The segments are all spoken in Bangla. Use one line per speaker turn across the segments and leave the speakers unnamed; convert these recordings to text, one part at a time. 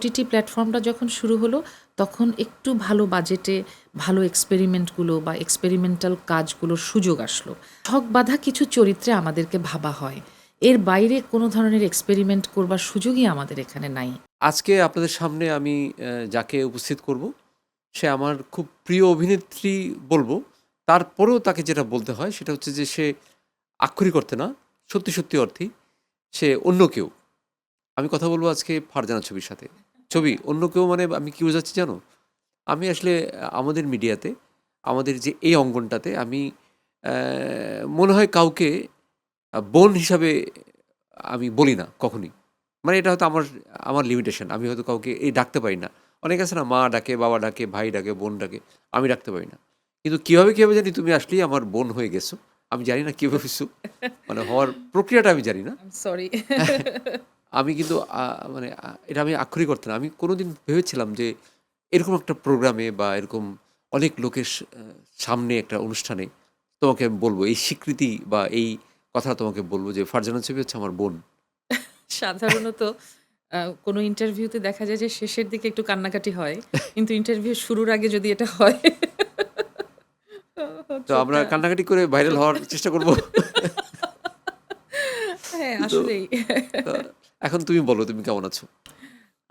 ওটিটি প্ল্যাটফর্মটা যখন শুরু হলো, তখন একটু ভালো বাজেটে ভালো এক্সপেরিমেন্টগুলো বা এক্সপেরিমেন্টাল কাজগুলোর সুযোগ আসলো। ছক বাঁধা কিছু চরিত্রে আমাদেরকে ভাবা হয়। এর বাইরে কোনো ধরনের এক্সপেরিমেন্ট করবার সুযোগই আমাদের এখানে নাই।
আজকে আপনাদের সামনে আমি যাকে উপস্থিত করব, সে আমার খুব প্রিয় অভিনেত্রী বলবো। তারপরেও তাকে যেটা বলতে হয় সেটা হচ্ছে যে সে আক্ষরিক অর্থে না, সত্যি, সত্যি অর্থেই সে অন্য কেউ। আমি কথা বলব আজকে ফারজানা ছবির সাথে। ছবি অন্য কেউ মানে আমি কি বোঝাচ্ছি জানো? আমি আসলে আমাদের মিডিয়াতে, আমাদের যে এই অঙ্গনটাতে আমি অ্যা মনে হয় কাউকে বোন হিসাবে আমি বলি না কখনই। মানে এটা হয়তো আমার লিমিটেশন। আমি হয়তো কাউকে এই ডাকতে পারি না। অনেকে আছে না মা ডাকে, বাবা ডাকে, ভাই ডাকে, বোন ডাকে। আমি ডাকতে পারি না। কিন্তু কিভাবে জানি তুমি আসলেই আমার বোন হয়ে গেছো। আমি জানি না কিভাবে হইছো। মানে হওয়ার প্রক্রিয়াটা আমি জানি না।
I am sorry.
আমি কিন্তু মানে এটা আমি আক্ষরিক অর্থে না। আমি কোনোদিন ভেবেছিলাম যে এরকম একটা প্রোগ্রামে বা এরকম অনেক লোকের সামনে একটা অনুষ্ঠানে তোমাকে আমি বলব। এই স্বীকৃতি বা এই কথাটা তোমাকে বলব যে ফারজানা ছবি হচ্ছে আমার বোন।
সাধারণত কোনো ইন্টারভিউতে দেখা যায় যে শেষের দিকে একটু কান্নাকাটি হয়। কিন্তু ইন্টারভিউ শুরুর আগে যদি এটা হয়
তো আমরা
চোখটা
কান্নাকাটি করে ভাইরাল
চোখ
হওয়ার চেষ্টা করব।
হ্যাঁ,
তো
আসলেই।
তো এখন তুমি বলো তুমি কেমন আছো?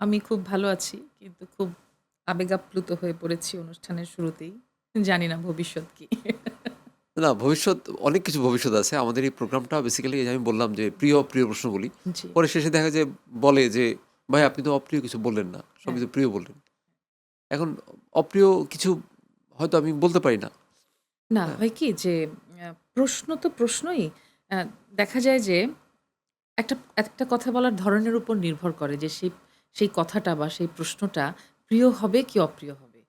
আমি খুব ভালো আছি। কিন্তু খুব আবেগাপ্লুত হয়ে পড়েছি অনুষ্ঠানের শুরুতেই। জানি না ভবিষ্যৎ কি?
না ভবিষ্যৎ অনেক কিছু ভবিষ্যৎ আছে। আমাদের এই প্রোগ্রামটা বেসিক্যালি এই যে আমি বললাম যে প্রিয় প্রশ্নগুলি।
জি,
পরে শেষে দেখা যায় বলে যে, "ভাই আপনি তো অপ্রিয় কিছু বললেন না। সবই
হ্যাঁ।
তো প্রিয় বললেন।" এখন অপ্রিয় কিছু হয়তো আমি বলতে পারি না।
না
হ্যাঁ,
হয় কি যে প্রশ্ন তো প্রশ্নই। আ দেখা যায় যে একটা একটা কথা বলার ধরনের উপর নির্ভর করে যে সেই কথাটা বা সেই প্রশ্নটা প্রিয় হবে কি অপ্রিয় হবে।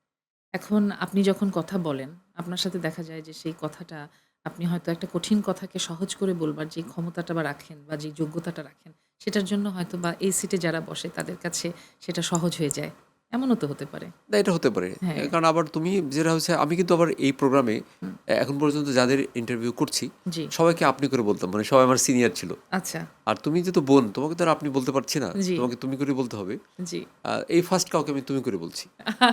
এখন আপনি যখন কথা বলেন, আপনার সাথে দেখা যায় যে সেই কথাটা আপনি হয়তো একটা কঠিন কথাকে সহজ করে বলবার যে ক্ষমতাটা বা রাখেন বা যে যোগ্যতাটা রাখেন, সেটার জন্য হয়তোবা এই সিটে যারা বসে তাদের কাছে সেটা সহজ হয়ে যায়। এমনও তো হতে পারে।
না এটা হতে পারে।
হ্যাঁ,
কারণ আবার তুমি যেটা হচ্ছে আমি কিন্তু আবার এই প্রোগ্রামে
হুম,
এখন পর্যন্ত যাদের ইন্টারভিউ করছি,
জি,
সবাইকে আপনি করে বলতাম। মানে সবাই আমার সিনিয়র ছিল।
আচ্ছা,
আর তুমি যেহেতু বোন, তোমাকে তো আর আপনি বলতে পারছি না।
জি,
তোমাকে তুমি করে বলতে হবে।
জি,
এই ফার্স্ট কাউকে আমি তুমি করে বলছি।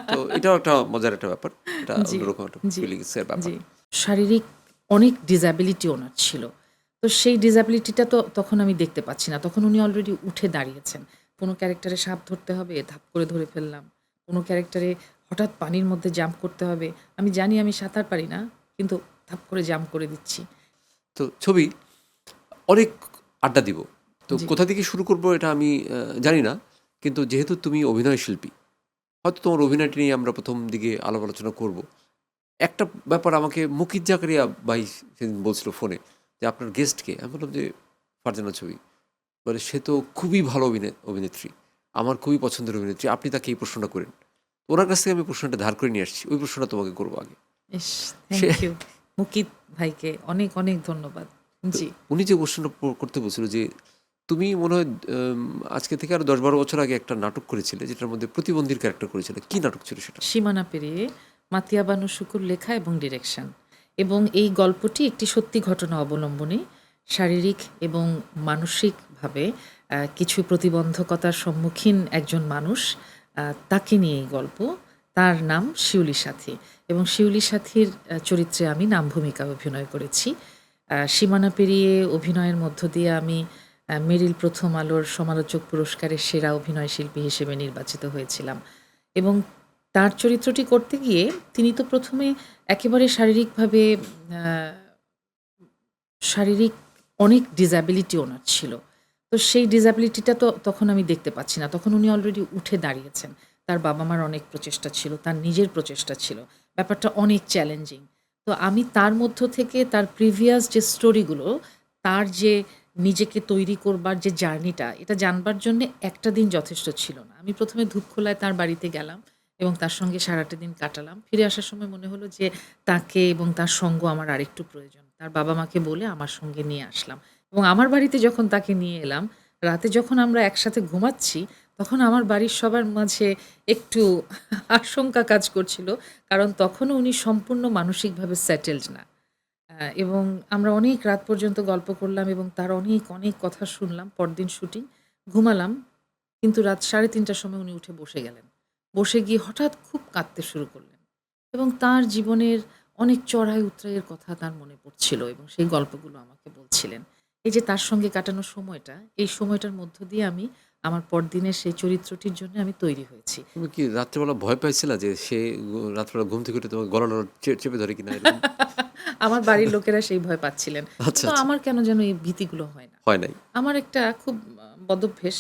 তো এটাও একটা মজার একটা ব্যাপার। এটা
জি,
অন্যরকম একটা
জি,
ফিলিংস এর ব্যাপার।
জি। শারীরিক অনেক ডিসএবিলিটি উনার ছিল। তো সেই ডিসএবিলিটিটা তো তখন আমি দেখতে পাচ্ছি না। তখন উনি অলরেডি উঠে দাঁড়িয়েছেন। কোনো ক্যারেক্টারে সাপ ধরতে হবে, ধাপ করে ধরে ফেললাম। কোনো ক্যারেক্টারে হঠাৎ পানির মধ্যে জাম্প করতে হবে। আমি জানি আমি সাঁতার পারি না, কিন্তু ধাপ করে জাম্প করে দিচ্ছি।
তো ছবি অনেক আড্ডা দিব। তো
জি,
কোথা থেকে শুরু করব এটা আমি জানি না। কিন্তু যেহেতু তুমি অভিনয় শিল্পী, হয়তো তোমার অভিনয়টা নিয়ে আমরা ১ম দিকে আলাপ আলোচনা করব। একটা ব্যাপার আমাকে মুকিত জাকারিয়া ভাই সেদিন বলছিল ফোনে যে, "আপনার গেস্ট কে?" আমি বললাম যে, "ফারজানা ছবি।" বলে, "সে তো খুবই ভালো অভিনেত্রী। আমার খুবই পছন্দের অভিনেত্রী। আপনি তাকে এই প্রশ্নটা করেন।" ওনার কাছ থেকে আমি প্রশ্নটা ধার করে নিয়ে আসছি। ওই প্রশ্নটা তোমাকে করব আগে।
ইস!
সে
থ্যাংক ইউ। মুকিত ভাইকে অনেক, অনেক ধন্যবাদ।
তো
জি।
উনি যে কোয়েশ্চেনটা করতে বলছিল যে, "তুমি মনে হয় আজকে থেকে আরো ১০-১২ বছর আগে একটা নাটক করেছিলে, যেটার মধ্যে প্রতিবন্ধীর ক্যারেক্টার করেছিলে। কি নাটক ছিল সেটা?"
সীমানা পেরিয়ে মাতিয়া বানু শুকুর লেখা এবং ডিরেকশন এবং এই গল্পটি একটি সত্যি ঘটনা অবলম্বনে শারীরিক এবং মানসিকভাবে কিছু প্রতিবন্ধকতার সম্মুখীন একজন মানুষ তাকে নিয়ে এই গল্প তার নাম শিউলি সাথী এবং শিউলি সাথীর চরিত্রে আমি নাম ভূমিকা অভিনয় করেছি সীমানা পেরিয়ে অভিনয়ের মধ্য দিয়ে আমি মেরিল প্রথম আলোর সমালোচক পুরস্কারের সেরা অভিনয় শিল্পী হিসেবে নির্বাচিত হয়েছিলাম এবং তার চরিত্রটি করতে গিয়ে তিনি তো ১ম এ একেবারে শারীরিকভাবে আ শারীরিক অনেক ডিসএবিলিটি উনার ছিল। তো সেই ডিসএবিলিটিটা তো তখন আমি দেখতে পাচ্ছি না। তখন উনি অলরেডি উঠে দাঁড়িয়েছেন। তার বাবা-মার অনেক প্রচেষ্টা ছিল, তার নিজের প্রচেষ্টা ছিল। ব্যাপারটা অনেক চ্যালেঞ্জিং। তো আমি তার মধ্য থেকে তার প্রিভিয়াস যে স্টোরিগুলো, তার যে নিজেকে তৈরি করবার যে জার্নিটা, এটা জানবার জন্যে একটা দিন যথেষ্ট ছিল না। আমি ১ম এ ধূপখোলায় তার বাড়িতে গেলাম এবং তার সঙ্গে সারাটা দিন কাটালাম। ফিরে আসার সময় মনে হলো যে তাকে এবং তার সঙ্গ আমার আরেকটু প্রয়োজন। তার বাবা-মাকে বলে আমার সঙ্গে নিয়ে আসলাম এবং আমার বাড়িতে যখন তাকে নিয়ে এলাম, রাতে যখন আমরা একসাথে ঘুমাচ্ছি, তখন আমার বাড়ির সবার মাঝে একটু আশঙ্কা কাজ করছিল। কারণ তখনও উনি সম্পূর্ণ মানসিকভাবে সেটেলড না। এবং আমরা অনেক রাত পর্যন্ত গল্প করলাম এবং তার অনেক, অনেক কথা শুনলাম। পরদিন শুটিং। ঘুমালাম। কিন্তু রাত 3:30টার সময় উনি উঠে বসে গেলেন। বসে গিয়ে হঠাৎ খুব কাঁদতে শুরু করলেন এবং তার জীবনের অনেক চড়াই উতরাইয়ের কথা তার মনে পড়ছিল এবং সেই গল্পগুলো আমাকে বলছিলেন। এই যে তার সঙ্গে কাটানো সময়টা, এই সময়টার মধ্য দিয়ে আমি আমার পরদিনের সেই চরিত্রটির জন্য আমি তৈরি হয়েছি।
তুমি কি রাত্রেবেলা ভয় পাইছিলা যে সে রাত্রেবেলা ঘুম থেকে উঠে তোমার গলা চেপে ধরে কিনা এরকম?
আমার বাড়ির লোকেরা সেই ভয় পাচ্ছিলেন।
আচ্ছা,
কিন্তু
আচ্ছা।
আমার কেন যেন এই ভীতিগুলো হয় না।
হয় নাই।
আমার একটা খুব বদভ্যাস।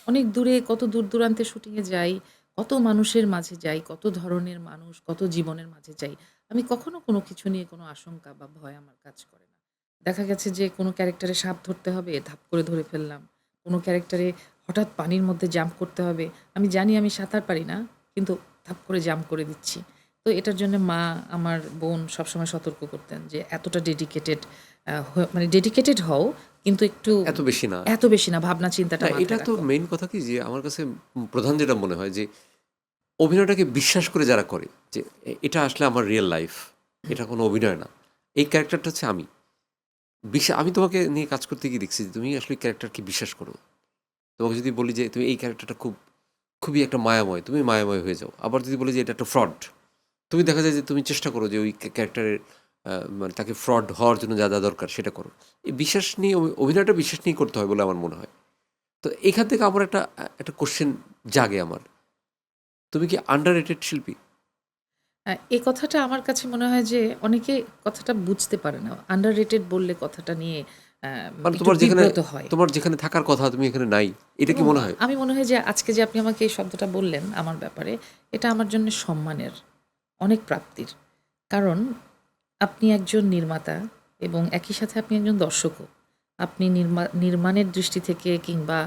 অনেক দূরে কত দূর-দূরান্তে শুটিংয়ে যাই, কত মানুষের মাঝে যাই, কত ধরনের মানুষ, কত জীবনের মাঝে যাই। আমি কখনো কোনো কিছু নিয়ে কোনো আশঙ্কা বা ভয় আমার কাজ করে না। দেখা গেছে যে কোনো ক্যারেক্টারে সাপ ধরতে হবে, ধাপ করে ধরে ফেললাম। কোনো ক্যারেক্টারে হঠাৎ পানির মধ্যে জাম্প করতে হবে। আমি জানি আমি সাঁতার পারি না, কিন্তু ধাপ করে জাম্প করে দিচ্ছি। তো এটার জন্য মা, আমার বোন সবসময় সতর্ক করতেন যে, "এতটা ডেডিকেটেড মানে ডেডিকেটেড হও, কিন্তু একটু
এত বেশি না।
এত বেশি না, ভাবনা চিন্তাটা
না, এটা
মাথায়
তো
রাখো।"
মেইন কথা কি যে আমার কাছে প্রধান যেটা মনে হয় যে অভিনয়টাকে বিশ্বাস করে যারা করে যে এটা আসলে আমার রিয়েল লাইফ, এটা কোনো অভিনয় না। এই ক্যারেক্টারটা হচ্ছে আমি। আমি তোমাকে নিয়ে কাজ করতে গিয়ে দেখছি যে তুমি আসলে ক্যারেক্টারকে বিশ্বাস করো। তোমাকে যদি বলি যে তুমি এই ক্যারেক্টারটা খুবই একটা মায়াময়, তুমি মায়াময় হয়ে যাও। আবার যদি বলি যে এটা একটা ফ্রড, তুমি দেখা যায় যে তুমি চেষ্টা করো যে ওই ক্যারেক্টারের মানে তাকে ফ্রড হওয়ার জন্য যা যা দরকার সেটা করো। এই বিশ্বাস নিয়ে অভিনয়টা বিশ্বাস নিয়ে করতে হয় বলে আমার মনে হয়। তো এখান থেকে আমার একটা কোশ্চেন জাগে আমার। তুমি কি আন্ডাররেটেড শিল্পী?
এই কথাটা আমার কাছে মনে হয় যে অনেকে কথাটা বুঝতে পারে না। আন্ডাররেটেড বললে কথাটা নিয়ে আ
মানে
একটু বিব্রত হয়।
তোমার যেখানে থাকার কথা তুমি এখানে নাই। এটা কি
এবং
মনে হয়?
আমি মনে হয় যে আজকে যে আপনি আমাকে এই শব্দটা বললেন আমার ব্যাপারে, এটা আমার জন্য সম্মানের, অনেক প্রাপ্তির। কারণ আপনি একজন নির্মাতা এবং একই সাথে আপনি একজন দর্শকও। আপনি নির্মাণের দৃষ্টি থেকে কিংবা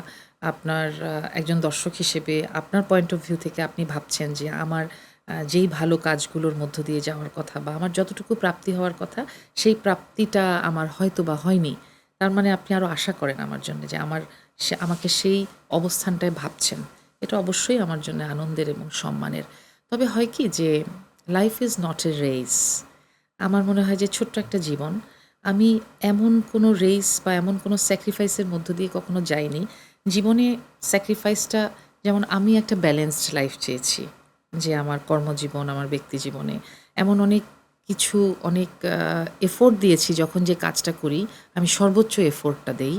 আপনার একজন দর্শক হিসেবে আপনার পয়েন্ট অফ ভিউ থেকে আপনি ভাবছেন যে আমার যেই ভালো কাজগুলোর মধ্য দিয়ে যাওয়ার কথা বা আমার যতটুকু প্রাপ্তি হওয়ার কথা, সেই প্রাপ্তিটা আমার হয়তোবা হয়নি। তার মানে আপনি আরো আশা করেন আমার জন্য যে আমাকে সেই অবস্থানটায় ভাবছেন। এটা অবশ্যই আমার জন্য আনন্দের এবং সম্মানের। তবে হয় কি যে life is not a race. আমার মনে হয় যে ছোট্ট একটা জীবন। আমি এমন কোনো রেস বা এমন কোনো স্যাক্রিফাইসের মধ্য দিয়ে কখনো যাইনি। জীবনে স্যাক্রিফাইসটা, যেমন আমি একটা ব্যালেন্সড লাইফ চেয়েছি। যে আমার কর্মজীবন, আমার ব্যক্তিজীবনে এমন অনেক কিছু, অনেক এফোর্ট দিয়েছি যখন যে কাজটা করি, আমি সর্বোচ্চ এফোর্টটা দেই।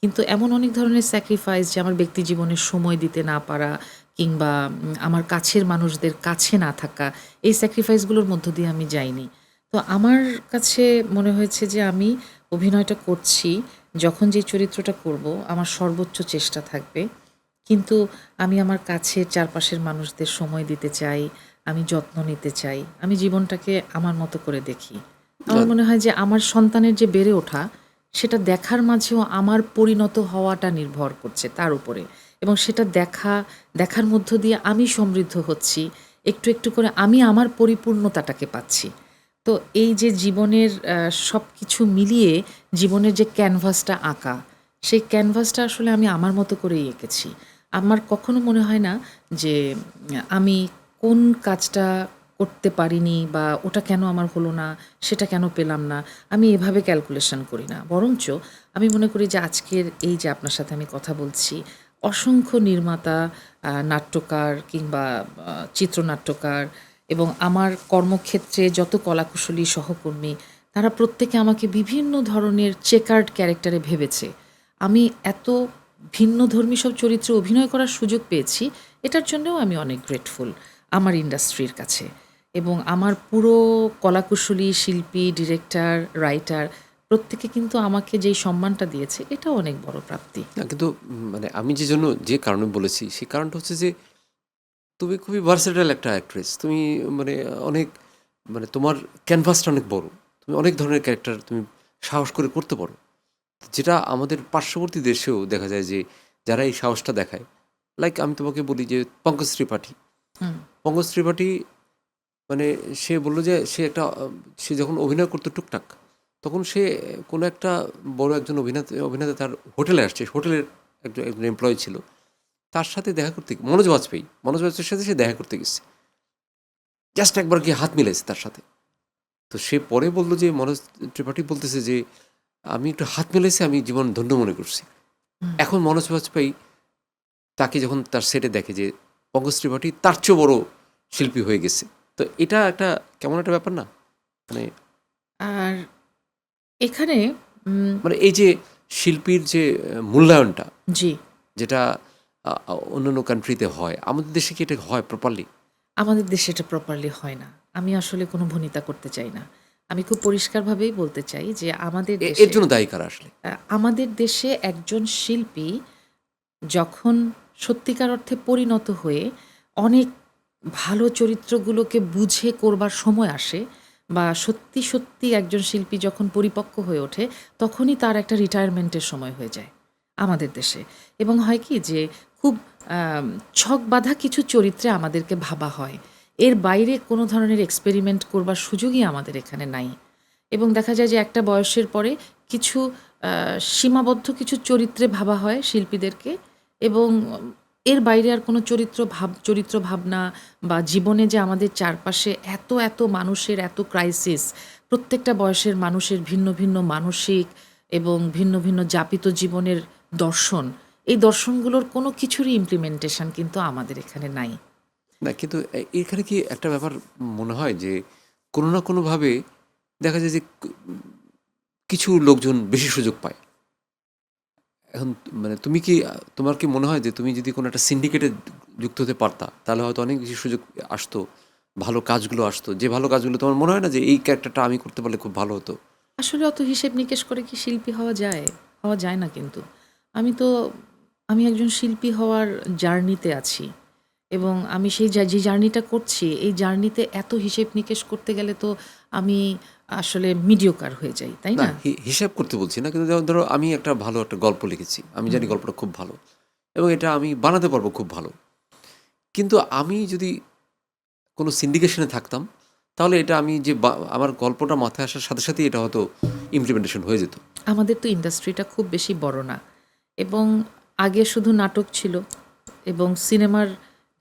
কিন্তু এমন অনেক ধরনের স্যাক্রিফাইস, যে আমার ব্যক্তিজীবনে সময় দিতে না পারা কিংবা আমার কাছের মানুষদের কাছে না থাকা, এই স্যাক্রিফাইসগুলোর মধ্য দিয়ে আমি যাইনি। তো আমার কাছে মনে হয়েছে যে আমি অভিনয়টা করছি, যখন যে চরিত্রটা করব আমার সর্বোচ্চ চেষ্টা থাকবে। কিন্তু আমি আমার কাছের চারপাশের মানুষদের সময় দিতে চাই, আমি যত্ন নিতে চাই। আমি জীবনটাকে আমার মতো করে দেখি। আমার
না,
মনে হয় যে আমার সন্তানের যে বেড়ে ওঠা, সেটা দেখার মাঝেও আমার পরিণত হওয়াটা নির্ভর করছে তার উপরে। এবং সেটা দেখার মধ্য দিয়ে আমি সমৃদ্ধ হচ্ছি। একটু, একটু করে আমি আমার পরিপূর্ণতাটাকে পাচ্ছি। তো এই যে জীবনের সবকিছু মিলিয়ে জীবনের যে ক্যানভাসটা আঁকা, সেই ক্যানভাসটা আসলে আমি আমার মতো করেই এঁকেছি। আমার কখনো মনে হয় না যে আমি কোন কাজটা করতে পারিনি বা ওটা কেন আমার হলো না, সেটা কেন পেলাম না। আমি এভাবে ক্যালকুলেশন করি না। বরঞ্চ আমি মনে করি যে আজকের এই যে আপনার সাথে আমি কথা বলছি, অসংখ্য নির্মাতা, নাট্যকার কিংবা চিত্রনাট্যকার এবং আমার কর্মক্ষেত্রে যত কলাকুশলী সহকর্মী, তারা প্রত্যেকে আমাকে বিভিন্ন ধরনের চেকার্ড ক্যারেক্টারে ভেবেছে। আমি এত ভিন্নধর্মী সব চরিত্রে অভিনয় করার সুযোগ পেয়েছি, এটার জন্যও আমি অনেক গ্রেটফুল আমার ইন্ডাস্ট্রির কাছে। এবং আমার পুরো কলাকুশলী, শিল্পী, ডিরেক্টর, রাইটার প্রত্যেকে কিন্তু আমাকে যেই সম্মানটা দিয়েছে, এটাও অনেক বড় প্রাপ্তি।
না কিন্তু মানে আমি যে কারণে বলেছি সেই কারণটা হচ্ছে যে তুমি খুবই ভার্সেটাইল একটা অ্যাক্ট্রেস। তুমি মানে অনেক মানে তোমার ক্যানভাসটা অনেক বড়। তুমি অনেক ধরনের ক্যারেক্টার তুমি সাহস করে করতে পারো। যেটা আমাদের পার্শ্ববর্তী দেশেও দেখা যায় যে যারা এই সাহসটা দেখায়, লাইক আমি তোমাকে বলি যে পঙ্কজ ত্রিপাঠী।
হুম,
পঙ্কজ ত্রিপাঠী মানে সে বলল যে সে যখন অভিনয় করতো টুকটাক, তখন সে কোনো একটা বড় একজন অভিনেতা তার হোটেলে আসছে। হোটেলের একজন এমপ্লয়ি ছিল। তার সাথে দেখা করতে মনোজ বাজপেয়ীর সাথে সে দেখা করতে গেছে। জাস্ট একবার গিয়ে হাত মিলাইছে তার সাথে। তো সে পরে বলল যে মনোজ ত্রিপাঠী বলতেছে যে, "আমি একটু হাত মিলাইছি, আমি জীবন ধন্য মনে করছি।"
হুম।
এখন মনোজ বাজপেয়ী তাকে যখন তার সেটে দেখে যে পঙ্কজ ত্রিপাঠী তার চেয়েও বড় শিল্পী হয়ে গেছে, তো এটা একটা কেমন একটা ব্যাপার না? মানে
আর এখানে
মানে এই যে শিল্পীর যে মূল্যায়নটা,
জি,
যেটা অন্যান্য কান্ট্রিতে হয়, আমাদের দেশে কি এটা হয় প্রপারলি?
আমাদের দেশে এটা প্রপারলি হয় না। আমি আসলে কোনো ভনিতা করতে চাই না। আমি খুব পরিষ্কারভাবেই বলতে চাই যে আমাদের
এর
দেশে
জন্য দায়ী কারা আসলে?
আমাদের দেশে একজন শিল্পী যখন সত্যিকার অর্থে পরিণত হয়ে অনেক ভালো চরিত্রগুলোকে বুঝে করবার সময় আসে, বা সত্যি সত্যি একজন শিল্পী যখন পরিপক্ক হয়ে ওঠে, তখনই তার একটা রিটায়ারমেন্টের সময় হয়ে যায় আমাদের দেশে। এবং হয় কি যে খুব ছক বাঁধা কিছু চরিত্রে আমাদেরকে ভাবা হয়, এর বাইরে কোনো ধরনের এক্সপেরিমেন্ট করবার সুযোগই আমাদের এখানে নাই। এবং দেখা যায় যে একটা বয়সের পরে কিছু সীমাবদ্ধ কিছু চরিত্রে ভাবা হয় শিল্পীদেরকে, এবং এর বাইরে আর কোনো চরিত্র ভাবনা বা জীবনে যে আমাদের চারপাশে এত এত মানুষের এত ক্রাইসিস, প্রত্যেকটা বয়সের মানুষের ভিন্ন ভিন্ন মানসিক এবং ভিন্ন ভিন্ন যাপিত জীবনের দর্শন, এই দর্শনগুলোর কোনো কিছুরই ইমপ্লিমেন্টেশন কিন্তু আমাদের এখানে নাই।
না, কিন্তু এখানে কি একটা ব্যাপার মনে হয় যে কোনো না কোনোভাবে দেখা যায় যে কিছু লোকজন বেশি সুযোগ পায়। এখন মানে তুমি কি তোমার কি মনে হয় যে তুমি যদি কোনো একটা সিন্ডিকেটে যুক্ত হতে পারতা, তাহলে হয়তো অনেক বেশি সুযোগ আসতো, ভালো কাজগুলো আসতো? যে ভালো কাজগুলো তোমার মনে হয় না যে এই ক্যারেক্টারটা আমি করতে পারলে খুব ভালো হতো?
আসলে অত হিসেব নিকেশ করে কি শিল্পী হওয়া যায়? হওয়া যায় না কিন্তু। আমি তো আমি একজন শিল্পী হওয়ার জার্নিতে আছি, এবং আমি সেই যে জার্নিটা করছি, এই জার্নিতে এত হিসেব নিকেশ করতে গেলে তো আমি আসলে মিডিওকার হয়ে যাই, তাই
না,
না?
হিসাব করতে বলছি না, কিন্তু যেমন ধরো আমি একটা ভালো একটা গল্প লিখেছি, আমি জানি গল্পটা খুব ভালো এবং এটা আমি বানাতে পারবো খুব ভালো, কিন্তু আমি যদি কোনো সিন্ডিকেশনে থাকতাম, তাহলে এটা আমি যে আমার গল্পটা মাথায় আসার সাথে সাথেই এটা হয়তো ইমপ্লিমেন্টেশন হয়ে যেত।
আমাদের তো ইন্ডাস্ট্রিটা খুব বেশি বড় না, এবং আগে শুধু নাটক ছিল, এবং সিনেমার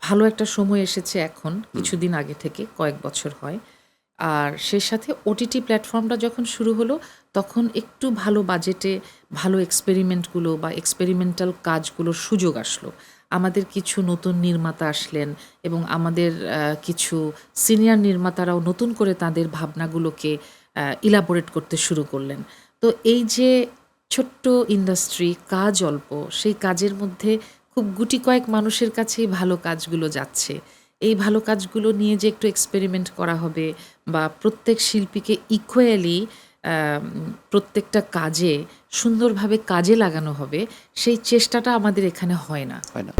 ভালো একটা সময় এসেছে এখন কিছুদিন আগে থেকে, কয়েক বছর হয়। আর সেই সাথে ওটিটি প্ল্যাটফর্মটা যখন শুরু হলো, তখন একটু ভালো বাজেটে ভালো এক্সপেরিমেন্টগুলো বা এক্সপেরিমেন্টাল কাজগুলোর সুযোগ আসলো। আমাদের কিছু নতুন নির্মাতা আসলেন, এবং আমাদের কিছু সিনিয়র নির্মাতারাও নতুন করে তাদের ভাবনাগুলোকে ইলাবোরেট করতে শুরু করলেন। তো এই যে ছোট্ট ইন্ডাস্ট্রি, কাজ অল্প, সেই কাজের মধ্যে খুব গুটি কয়েক মানুষের কাছেই ভালো কাজগুলো যাচ্ছে। এই ভালো কাজগুলো নিয়ে যে একটু এক্সপেরিমেন্ট করা হবে, বা প্রত্যেক শিল্পীকে ইকুয়ালি প্রত্যেকটা কাজে সুন্দরভাবে কাজে লাগানো হবে, সেই চেষ্টাটা আমাদের এখানে হয় না।
হয় না?